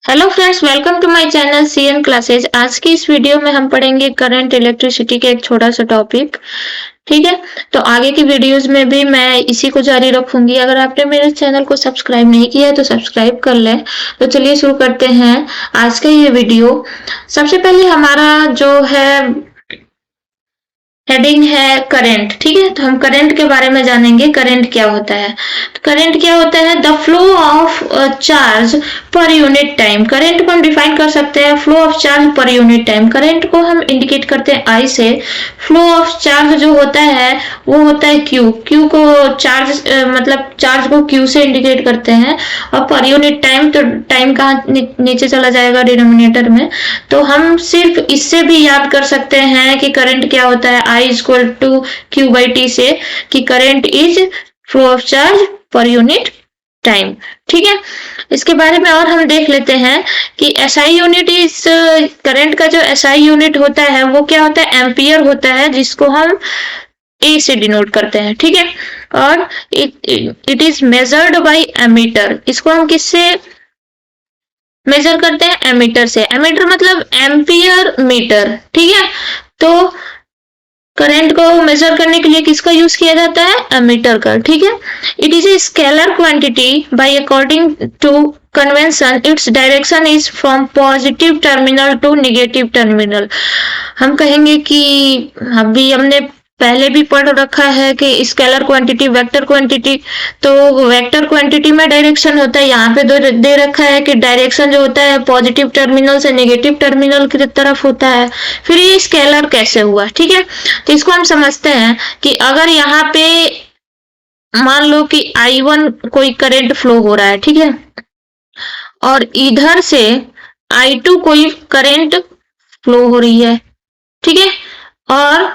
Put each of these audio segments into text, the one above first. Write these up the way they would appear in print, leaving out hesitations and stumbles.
Hello friends, welcome to my channel CN classes. आज की इस वीडियो में हम पढ़ेंगे करंट इलेक्ट्रिसिटी के एक छोटा सा टॉपिक। ठीक है, तो आगे की वीडियोस में भी मैं इसी को जारी रखूंगी। अगर आपने मेरे चैनल को सब्सक्राइब नहीं किया है तो सब्सक्राइब कर लें। तो चलिए शुरू करते हैं आज का ये वीडियो। सबसे पहले हमारा जो है हेडिंग है करंट। ठीक है, तो हम करंट के बारे में जानेंगे। करंट क्या होता है? तो करंट क्या होता है? The flow of charge per unit time. Current को हम डिफाइन कर सकते हैं flow of charge per unit time. Current को हम इंडिकेट करते हैं आई से। फ्लो ऑफ चार्ज जो होता है वो होता है क्यू। क्यू को चार्ज मतलब चार्ज को क्यू से इंडिकेट करते हैं। और पर यूनिट टाइम, तो टाइम कहाँ नीचे चला जाएगा डिनोमिनेटर में। तो हम सिर्फ इससे भी याद कर सकते हैं कि करंट क्या होता है। I is equal to Q by T से कि current is flow of charge per unit time. ठीक है, इसके बारे में और हम देख लेते हैं कि एसआई यूनिट इस करंट का जो एसआई यूनिट होता है वो क्या होता है? एम्पियर होता है, जिसको हम ए से डिनोट करते हैं। ठीक है, और it is measured by ammeter. इसको हम किससे मेजर करते हैं? एमीटर से। एमीटर मतलब एम्पियर मीटर। ठीक है, तो करंट को मेजर करने के लिए किसका यूज किया जाता है? एमीटर का। ठीक है, it is a scalar quantity by according to convention its direction is from positive terminal to negative terminal. हम कहेंगे कि अभी हमने पहले भी पढ़ रखा है कि स्केलर क्वांटिटी, वेक्टर क्वांटिटी। तो वेक्टर क्वांटिटी में डायरेक्शन होता है, यहाँ पे दे रखा है कि डायरेक्शन जो होता है पॉजिटिव टर्मिनल से नेगेटिव टर्मिनल की तरफ होता है। फिर ये स्केलर कैसे हुआ? ठीक है, तो इसको हम समझते हैं कि अगर यहाँ पे मान लो कि I1 कोई करंट फ्लो हो रहा है। ठीक है, और इधर से I2 कोई करंट फ्लो हो रही है। ठीक है, और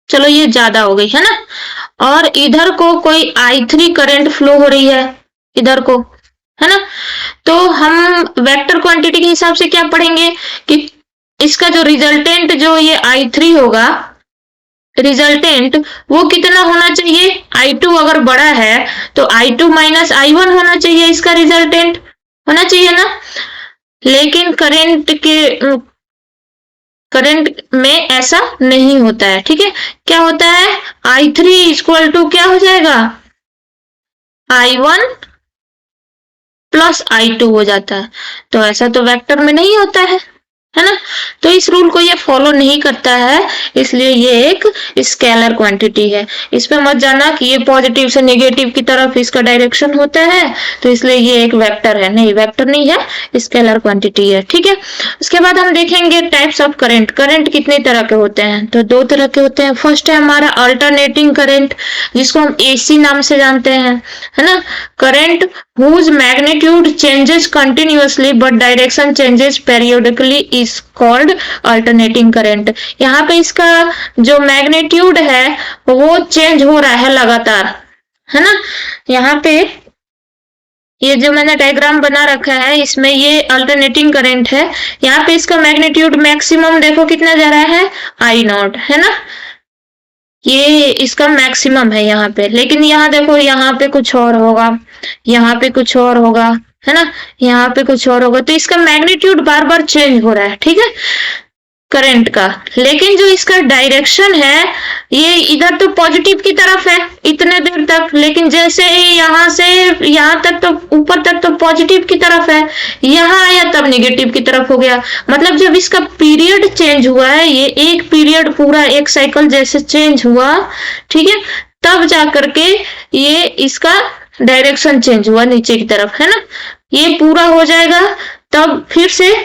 चलो ये ज्यादा हो गई है ना, और इधर को कोई I3 करंट फ्लो हो रही है, इधर को, है ना। तो हम वेक्टर क्वांटिटी के हिसाब से क्या पढ़ेंगे कि इसका जो रिजल्टेंट जो ये I3 होगा, रिजल्टेंट वो कितना होना चाहिए? I2 अगर बड़ा है तो I2 माइनस I1 होना चाहिए, इसका रिजल्टेंट होना चाहिए ना। लेकिन करंट में ऐसा नहीं होता है। ठीक है, क्या होता है? I3 इक्वल टू क्या हो जाएगा? I1 प्लस I2 हो जाता है। तो ऐसा तो वेक्टर में नहीं होता है ना। तो इस रूल को ये फॉलो नहीं करता है, इसलिए ये एक स्केलर क्वांटिटी है। इस पे मत जाना कि ये पॉजिटिव से नेगेटिव की तरफ इसका डायरेक्शन होता है, तो इसलिए ये एक वेक्टर है। नहीं, वेक्टर नहीं है, स्केलर क्वांटिटी है। ठीक है, उसके बाद हम देखेंगे टाइप्स ऑफ करंट। करंट कितने तरह के होते हैं? तो दो तरह के होते हैं। फर्स्ट है हमारा अल्टरनेटिंग करंट, जिसको हम AC नाम से जानते हैं, है ना। Current whose magnitude changes continuously but direction changes periodically is called alternating current। यहाँ पे इसका जो मैग्नीट्यूड है वो चेंज हो रहा है लगातार, है ना। यहाँ पे ये जो मैंने डायग्राम बना रखा है इसमें ये अल्टरनेटिंग करंट है। यहाँ पे इसका मैग्नीट्यूड मैक्सिमम देखो कितना जा रहा है? I0, है ना। ये इसका मैक्सिमम है यहाँ पे। लेकिन यहाँ देखो, यहाँ पे कुछ और होगा, यहाँ पे कुछ और होगा, है ना, यहाँ पे कुछ और होगा। तो इसका मैग्नीट्यूड बार बार चेंज हो रहा है। ठीक है, करंट का। लेकिन जो इसका डायरेक्शन है ये इधर तो पॉजिटिव की तरफ है इतने देर तक, लेकिन जैसे यहाँ से यहाँ तक तो ऊपर तक तो पॉजिटिव की तरफ है, यहाँ आया तब नेगेटिव की तरफ हो गया। मतलब जब इसका पीरियड चेंज हुआ है, ये एक पीरियड पूरा एक साइकिल जैसे चेंज हुआ, ठीक है, तब जाकर के ये इसका डायरेक्शन चेंज हुआ नीचे की तरफ, है ना। ये पूरा हो जाएगा तब फिर से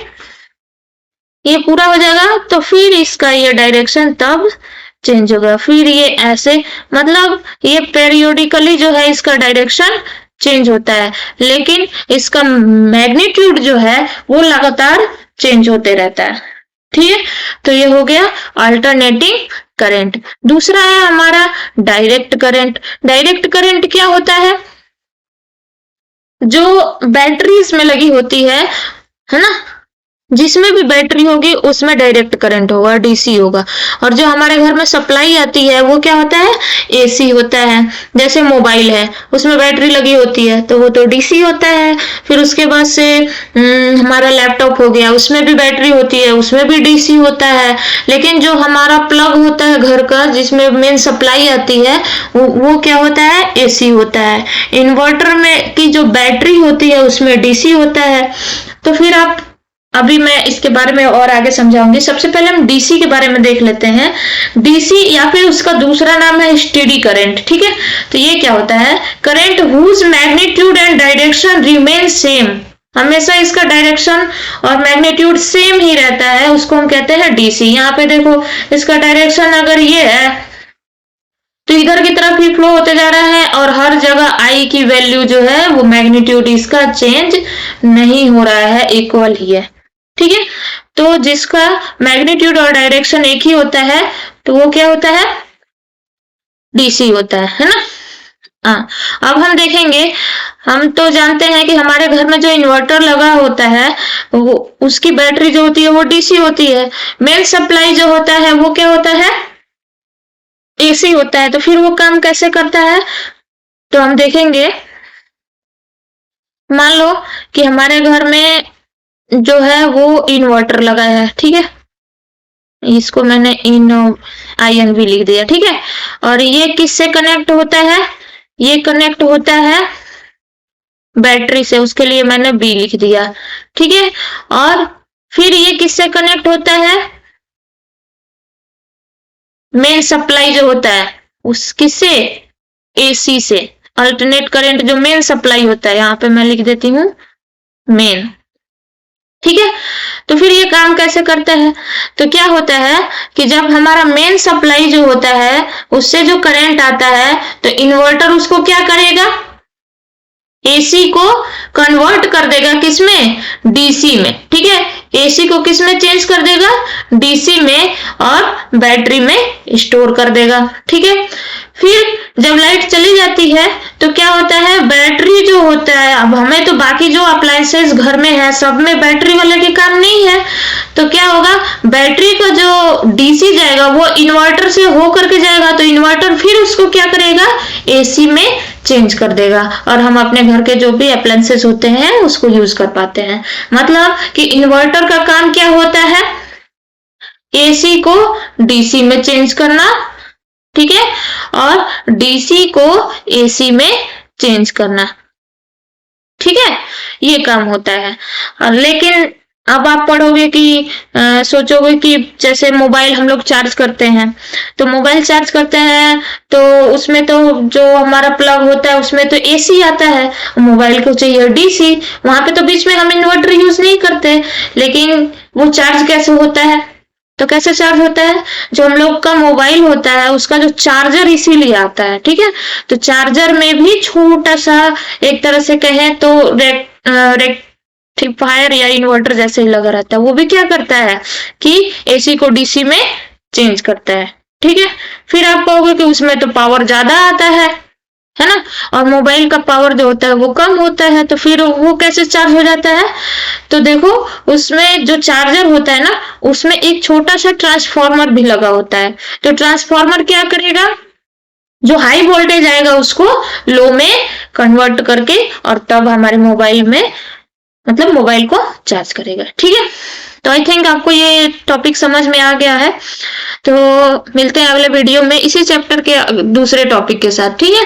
ये पूरा हो जाएगा, तो फिर इसका ये डायरेक्शन तब चेंज होगा। फिर ये ऐसे, मतलब ये पेरियोडिकली जो है इसका डायरेक्शन चेंज होता है, लेकिन इसका मैग्नीट्यूड जो है वो लगातार चेंज होते रहता है। ठीक है, तो ये हो गया अल्टरनेटिंग करंट। दूसरा है हमारा डायरेक्ट करंट। डायरेक्ट करंट क्या होता है? जो बैटरीज में लगी होती है ना, जिसमें भी बैटरी होगी उसमें डायरेक्ट करंट होगा, डीसी होगा। और जो हमारे घर में सप्लाई आती है वो क्या होता है, एसी होता है। जैसे मोबाइल है उसमें बैटरी लगी होती है तो वो तो डीसी होता है। फिर उसके बाद से हमारा लैपटॉप हो गया, उसमें भी बैटरी होती है, उसमें भी डीसी होता है। लेकिन जो हमारा प्लग होता है घर का, जिसमें मेन सप्लाई आती है, वो क्या होता है, एसी होता है। इन्वर्टर में की जो बैटरी होती है उसमें डीसी होता है। तो फिर आप, अभी मैं इसके बारे में और आगे समझाऊंगी। सबसे पहले हम डीसी के बारे में देख लेते हैं। डीसी या फिर उसका दूसरा नाम है स्टेडी करंट, ठीक है। तो ये क्या होता है, current whose magnitude and direction remain same, हमेशा इसका डायरेक्शन और मैग्नीट्यूड सेम ही रहता है, उसको हम कहते हैं डीसी। यहाँ पे देखो, इसका डायरेक्शन अगर ये है तो इधर की तरफ ही फ्लो होते जा रहा है, और हर जगह आई की वैल्यू जो है वो मैग्नीट्यूड इसका चेंज नहीं हो रहा है, इक्वल ही है, ठीक है। तो जिसका मैग्नीट्यूड और डायरेक्शन एक ही होता है तो वो क्या होता है, डीसी होता है ना। हाँ, अब हम देखेंगे, हम तो जानते हैं कि हमारे घर में जो इन्वर्टर लगा होता है वो, उसकी बैटरी जो होती है वो डीसी होती है। मेन सप्लाई जो होता है वो क्या होता है, एसी होता है। तो फिर वो काम कैसे करता है, तो हम देखेंगे। मान लो कि हमारे घर में जो है वो इन्वर्टर लगा है, ठीक है। इसको मैंने इन INV लिख दिया, ठीक है। और ये किससे कनेक्ट होता है, ये कनेक्ट होता है बैटरी से, उसके लिए मैंने B लिख दिया, ठीक है। और फिर ये किससे कनेक्ट होता है, मेन सप्लाई जो होता है उस किससे, एसी से। अल्टरनेट करंट जो मेन सप्लाई होता है, यहाँ पे मैं लिख देती हूँ मेन, ठीक है। तो फिर ये काम कैसे करता है, तो क्या होता है कि जब हमारा मेन सप्लाई जो होता है उससे जो करंट आता है तो इन्वर्टर उसको क्या करेगा, एसी को कन्वर्ट कर देगा किसमें, डीसी में, ठीक है। एसी को किस में चेंज कर देगा, डीसी में, और बैटरी में स्टोर कर देगा, ठीक है। फिर जब लाइट चली जाती है तो क्या होता है, बैटरी जो होता है, अब हमें तो बाकी जो अप्लायंसेस घर में है सब में बैटरी वाले के काम नहीं है, तो क्या होगा, बैटरी का जो डीसी जाएगा वो इन्वर्टर से हो करके जाएगा, तो इन्वर्टर फिर उसको क्या करेगा, एसी में चेंज कर देगा, और हम अपने घर के जो भी अप्लायंसेस होते हैं उसको यूज कर पाते हैं। मतलब कि इन्वर्टर का काम क्या होता है, एसी को डीसी में चेंज करना, ठीक है, और डीसी को एसी में चेंज करना, ठीक है, ये काम होता है। लेकिन अब आप पढ़ोगे कि सोचोगे कि जैसे मोबाइल हम लोग चार्ज करते हैं, तो मोबाइल चार्ज करते हैं तो उसमें तो जो हमारा प्लग होता है उसमें तो एसी आता है, मोबाइल को चाहिए डीसी, वहां पे तो बीच में हम इन्वर्टर यूज नहीं करते। लेकिन वो चार्ज कैसे होता है, तो कैसे चार्ज होता है, जो हम लोग का मोबाइल होता है उसका जो चार्जर इसीलिए आता है, ठीक है। तो चार्जर में भी छोटा सा, एक तरह से कहें तो रेक्टिफायर या इन्वर्टर जैसे ही लगा रहता है, वो भी क्या करता है कि एसी को डीसी में चेंज करता है, ठीक है। फिर आप कहोगे कि उसमें तो पावर ज्यादा आता है ना, और मोबाइल का पावर जो होता है वो कम होता है, तो फिर वो कैसे चार्ज हो जाता है, तो देखो उसमें जो चार्जर होता है ना उसमें एक छोटा सा ट्रांसफार्मर भी लगा होता है। तो ट्रांसफार्मर क्या करेगा, जो हाई वोल्टेज आएगा उसको लो में कन्वर्ट करके, और तब हमारे मोबाइल में, मतलब मोबाइल को चार्ज करेगा, ठीक है। तो आई थिंक आपको ये टॉपिक समझ में आ गया है। तो मिलते हैं अगले वीडियो में इसी चैप्टर के दूसरे टॉपिक के साथ, ठीक है।